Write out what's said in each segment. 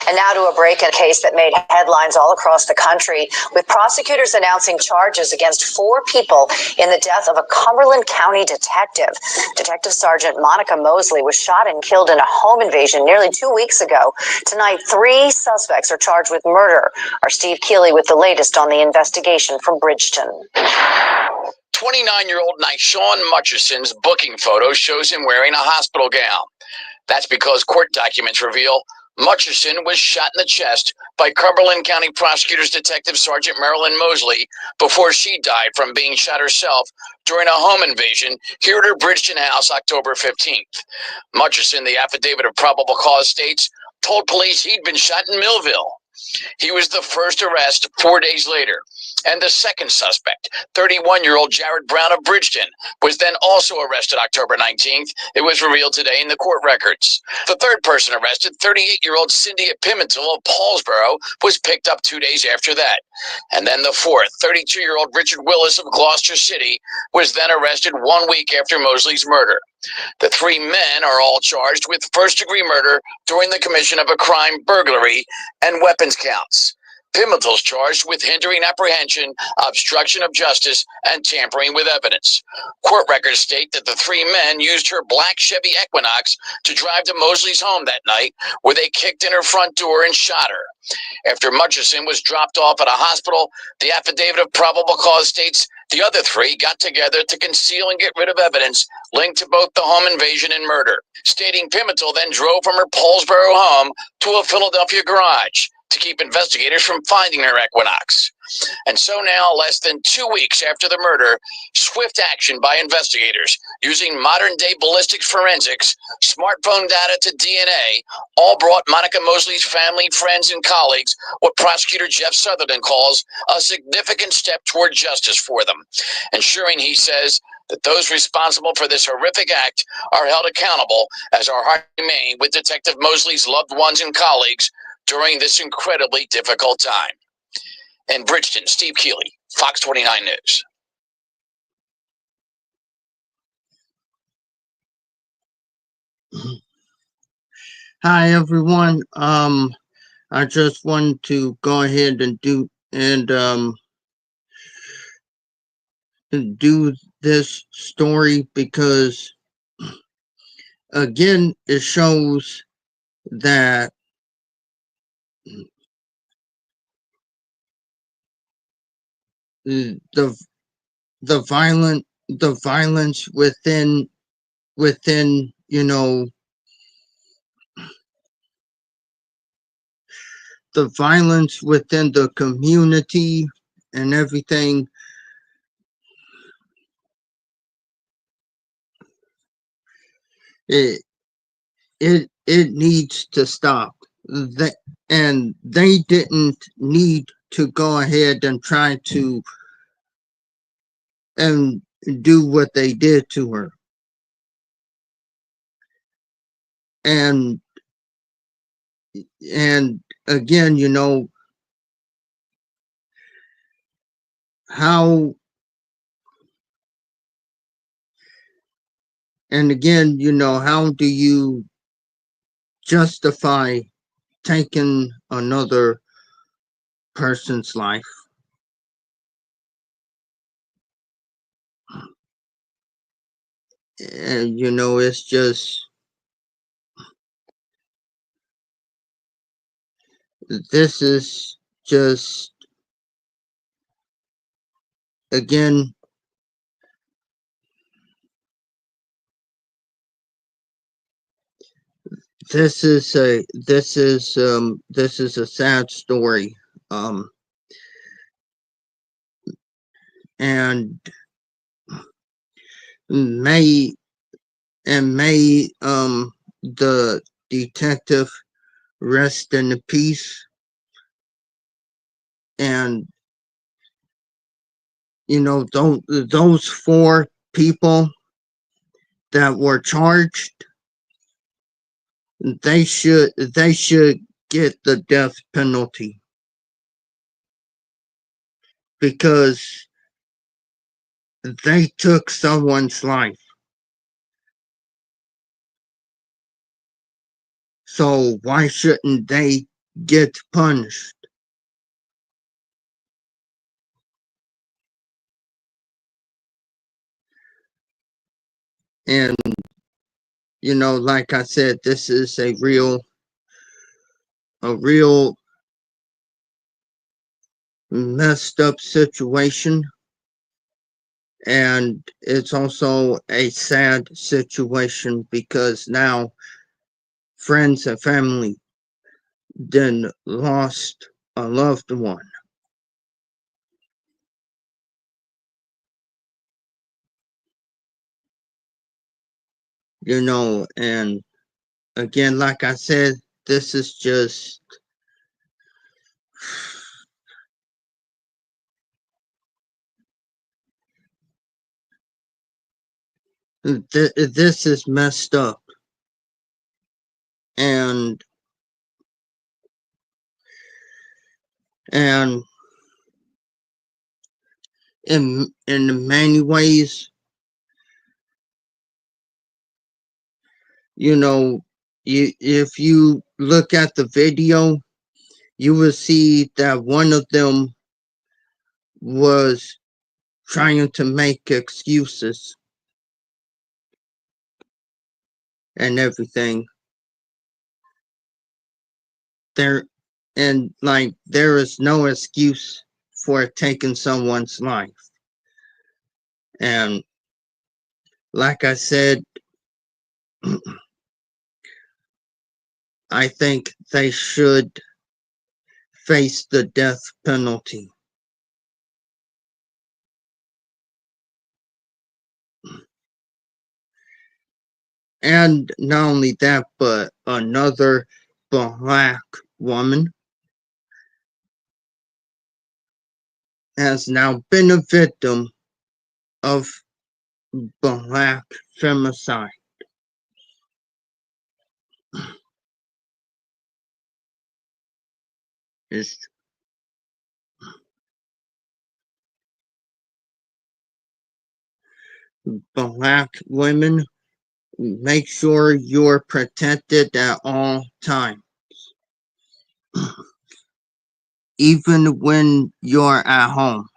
And now to a break-in case that made headlines all across the country, with prosecutors announcing charges against 4 people in the death of a Cumberland County detective. Detective Sergeant Monica Mosley was shot and killed in a home invasion nearly 2 weeks ago. Tonight, 3 suspects are charged with murder. Our Steve Keeley with the latest on the investigation from Bridgeton. 29-year-old Nyshawn Mutcherson's booking photo shows him wearing a hospital gown. That's because court documents reveal Mutcherson was shot in the chest by Cumberland County Prosecutors Detective Sergeant Marilyn Mosley before she died from being shot herself during a home invasion here at her Bridgeton house October 15th. Mutcherson, the affidavit of probable cause states, told police he'd been shot in Millville. He was the first arrest 4 days later. And the second suspect, 31-year-old Jared Brown of Bridgeton, was then also arrested October 19th. It was revealed today in the court records. The third person arrested, 38-year-old Cynthia Pimentel of Paulsboro, was picked up 2 days after that. And then the fourth, 32-year-old Richard Willis of Gloucester City, was then arrested 1 week after Mosley's murder. The 3 men are all charged with first-degree murder during the commission of a crime, burglary, and weapons counts. Pimentel's charged with hindering apprehension, obstruction of justice, and tampering with evidence. Court records state that the 3 men used her black Chevy Equinox to drive to Mosley's home that night, where they kicked in her front door and shot her. After Mutcherson was dropped off at a hospital, the affidavit of probable cause states the other 3 got together to conceal and get rid of evidence linked to both the home invasion and murder, stating Pimentel then drove from her Paulsboro home to a Philadelphia garage to keep investigators from finding her Equinox. And so now, less than 2 weeks after the murder, swift action by investigators using modern-day ballistics forensics, smartphone data to DNA, all brought Monica Mosley's family, friends, and colleagues what prosecutor Jeff Sutherland calls a significant step toward justice for them, ensuring, he says, that those responsible for this horrific act are held accountable, as our heart remain with Detective Mosley's loved ones and colleagues during this incredibly difficult time. In Bridgeton, Steve Keeley, Fox 29 News. Hi everyone. I just wanted to go ahead and do this story because, again, it shows that the violence within the violence within the community and everything, it needs to stop. And they didn't need to go ahead and try to and do what they did to her. And again, how do you justify taking another person's life? And it's just, this is just, again, this is a sad story. And may the detective rest in peace. And those 4 people that were charged, they should get the death penalty, because they took someone's life. So why shouldn't they get punished. And, you know, like I said, this is a real messed up situation. And it's also a sad situation because now friends and family then lost a loved one. You know, and again, like I said, this is just this is messed up. And in many ways, you know, if you look at the video, you will see that one of them was trying to make excuses and everything. There and like there is no excuse for taking someone's life. And like I said, I think they should face the death penalty. And not only that, but another black woman has now been a victim of black femicide. It's black women, make sure you're protected at all times. Even when you're at home.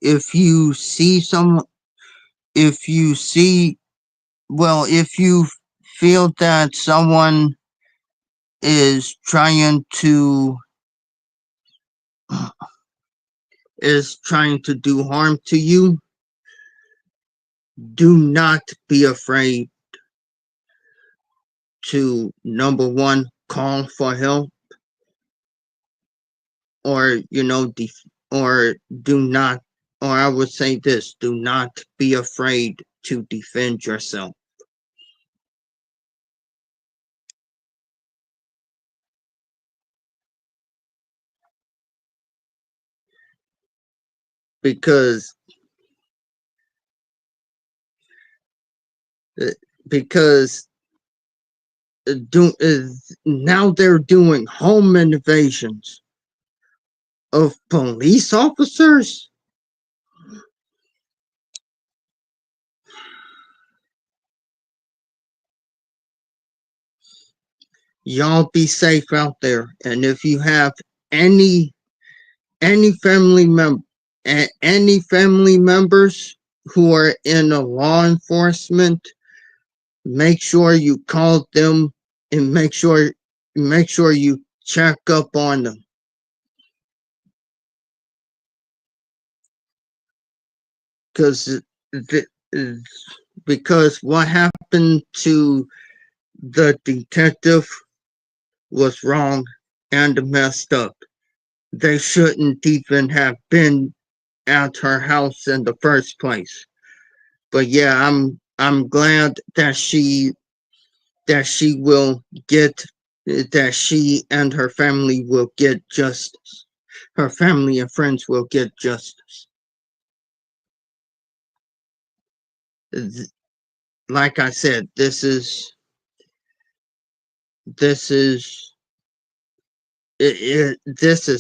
If you see some, if you see, well, if you feel that someone is trying to do harm to you, do not be afraid to, number one, call for help, or or do not, or I would say this: do not be afraid to defend yourself. Because because now they're doing home invasions of police officers. Y'all be safe out there, and if you have any family member any family members who are in a law enforcement, make sure you call them and make sure you check up on them. Because what happened to the detective was wrong and messed up. They shouldn't even have been at her house in the first place. But yeah, I'm glad that she will get that she and her family will get justice. Her family and friends will get justice. Like I said, this is this is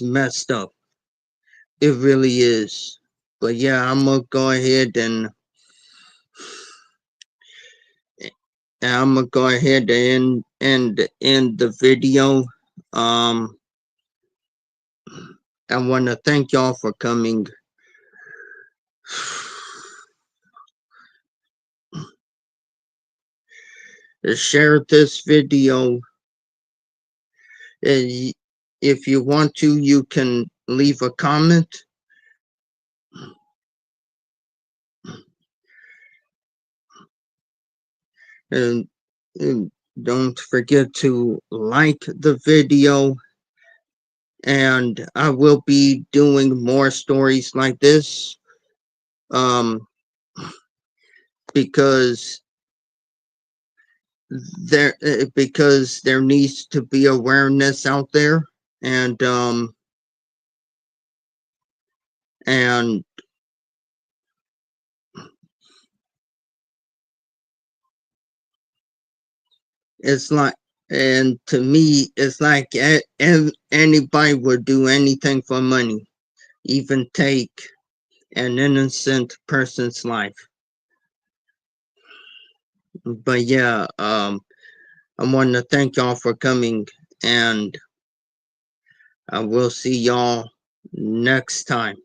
messed up. It really is. But yeah, I'm gonna go ahead and I'm gonna go ahead and end the video. Um, I want to thank y'all for coming. Share this video. If you want to, you can leave a comment. And, and don't forget to like the video. And I will be doing more stories like this. Because there needs to be awareness out there, and and it's like, and to me it's like anybody would do anything for money, even take an innocent person's life. But yeah, I want to thank y'all for coming, and I will see y'all next time.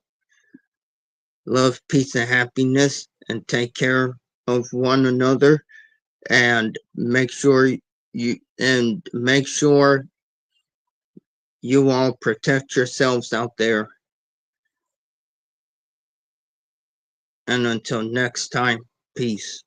Love, peace, and happiness, and take care of one another, and make sure you all protect yourselves out there. And until next time, peace.